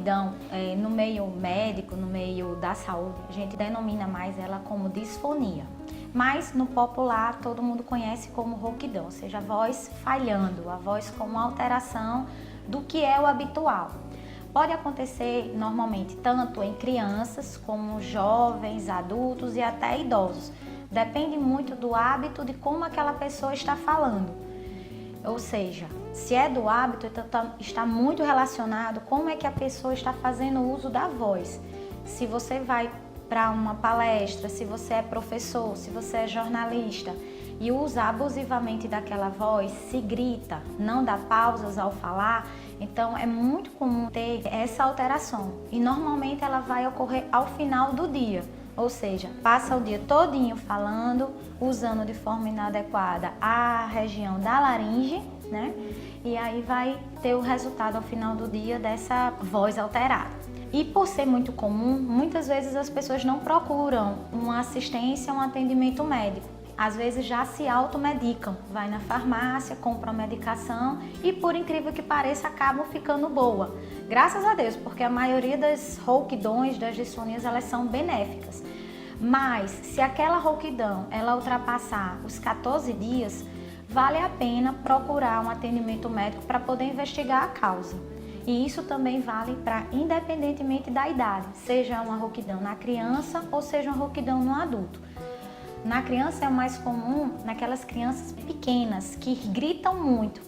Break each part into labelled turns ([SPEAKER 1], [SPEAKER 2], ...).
[SPEAKER 1] rouquidão, no meio médico, no meio da saúde, a gente denomina mais ela como disfonia. Mas no popular todo mundo conhece como rouquidão, ou seja, a voz falhando, a voz com uma alteração do que é o habitual. Pode acontecer normalmente tanto em crianças como jovens, adultos e até idosos. Depende muito do hábito de como aquela pessoa está falando. Ou seja, se é do hábito, então está muito relacionado como é que a pessoa está fazendo uso da voz. Se você vai para uma palestra, se você é professor, se você é jornalista e usa abusivamente daquela voz, se grita, não dá pausas ao falar, então é muito comum ter essa alteração. E normalmente ela vai ocorrer ao final do dia. Ou seja, passa o dia todinho falando, usando de forma inadequada a região da laringe, né? E aí vai ter o resultado ao final do dia dessa voz alterada. E por ser muito comum, muitas vezes as pessoas não procuram uma assistência, um atendimento médico. Às vezes já se automedicam, vai na farmácia, compra a medicação e, por incrível que pareça, acabam ficando boa. Graças a Deus, porque a maioria das rouquidões, das dissonias, elas são benéficas. Mas se aquela rouquidão ela ultrapassar os 14 dias, vale a pena procurar um atendimento médico para poder investigar a causa. E isso também vale para independentemente da idade, seja uma rouquidão na criança ou seja uma rouquidão no adulto. Na criança é mais comum naquelas crianças pequenas que gritam muito.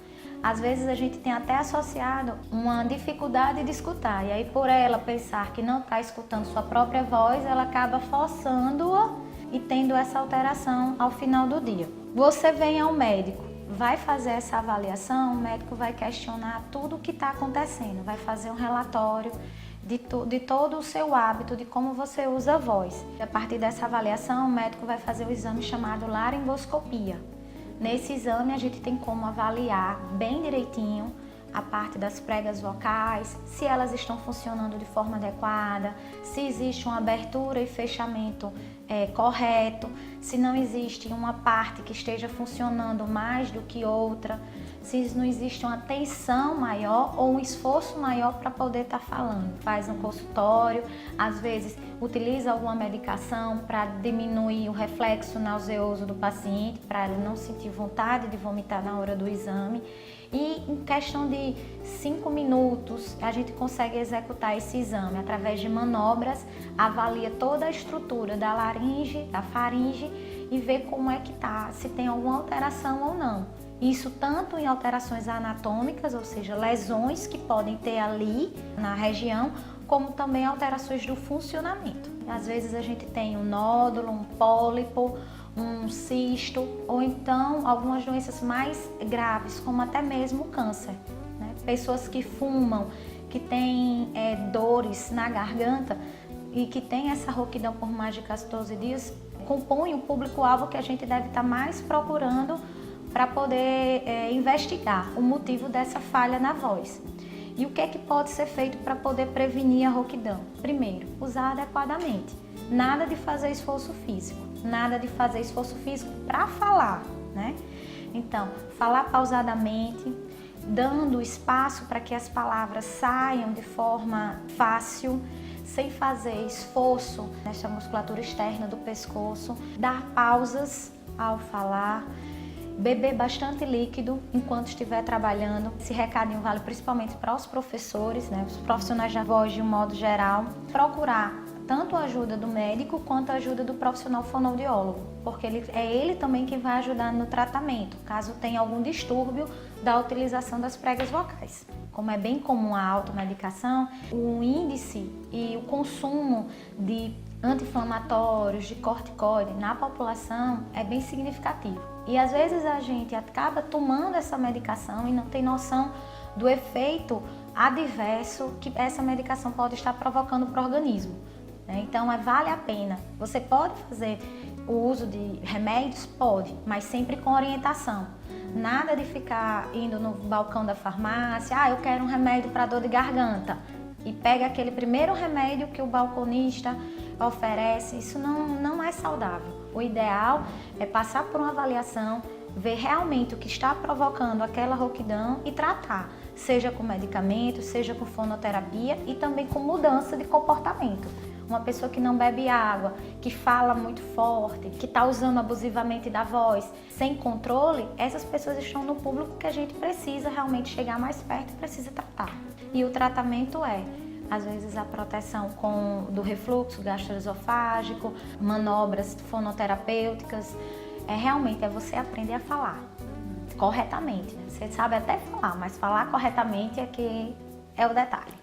[SPEAKER 1] Às vezes a gente tem até associado uma dificuldade de escutar. E aí por ela pensar que não está escutando sua própria voz, ela acaba forçando-a e tendo essa alteração ao final do dia. Você vem ao médico, vai fazer essa avaliação, o médico vai questionar tudo o que está acontecendo, vai fazer um relatório de todo o seu hábito, de como você usa a voz. A partir dessa avaliação, o médico vai fazer o exame chamado laringoscopia. Nesse exame, a gente tem como avaliar bem direitinho a parte das pregas vocais, se elas estão funcionando de forma adequada, se existe uma abertura e fechamento correto, se não existe uma parte que esteja funcionando mais do que outra, se não existe uma tensão maior ou um esforço maior para poder estar falando. Faz um consultório, às vezes utiliza alguma medicação para diminuir o reflexo nauseoso do paciente, para ele não sentir vontade de vomitar na hora do exame. E em questão de 5 minutos, a gente consegue executar esse exame através de manobras, avalia toda a estrutura da laringe, da faringe e vê como é que tá, se tem alguma alteração ou não. Isso tanto em alterações anatômicas, ou seja, lesões que podem ter ali na região, como também alterações do funcionamento. Às vezes a gente tem um nódulo, um pólipo, um cisto ou então algumas doenças mais graves, como até mesmo o câncer, né? Pessoas que fumam, que têm dores na garganta e que têm essa rouquidão por mais de 14 dias, compõem o público-alvo que a gente deve estar mais procurando para poder investigar o motivo dessa falha na voz. E o que é que pode ser feito para poder prevenir a rouquidão? Primeiro, usar adequadamente. Nada de fazer esforço físico. Nada de fazer esforço físico para falar, né? Então, falar pausadamente, dando espaço para que as palavras saiam de forma fácil, sem fazer esforço nessa musculatura externa do pescoço, dar pausas ao falar, beber bastante líquido enquanto estiver trabalhando. Esse recadinho vale principalmente para os professores, né? Os profissionais da voz de um modo geral. Procurar tanto a ajuda do médico quanto a ajuda do profissional fonoaudiólogo, porque é ele também quem vai ajudar no tratamento, caso tenha algum distúrbio da utilização das pregas vocais. Como é bem comum a automedicação, o índice e o consumo de anti-inflamatórios, de corticoide na população é bem significativo. E às vezes a gente acaba tomando essa medicação e não tem noção do efeito adverso que essa medicação pode estar provocando para o organismo. Então vale a pena. Você pode fazer o uso de remédios? Pode, mas sempre com orientação. Nada de ficar indo no balcão da farmácia, eu quero um remédio para dor de garganta. E pega aquele primeiro remédio que o balconista oferece. Isso não é saudável. O ideal é passar por uma avaliação, ver realmente o que está provocando aquela rouquidão e tratar, seja com medicamento, seja com fonoterapia e também com mudança de comportamento. Uma pessoa que não bebe água, que fala muito forte, que está usando abusivamente da voz, sem controle, essas pessoas estão no público que a gente precisa realmente chegar mais perto e precisa tratar. E o tratamento é, às vezes, a proteção do refluxo gastroesofágico, manobras fonoterapêuticas. Realmente é você aprender a falar corretamente. Você sabe até falar, mas falar corretamente é que é o detalhe.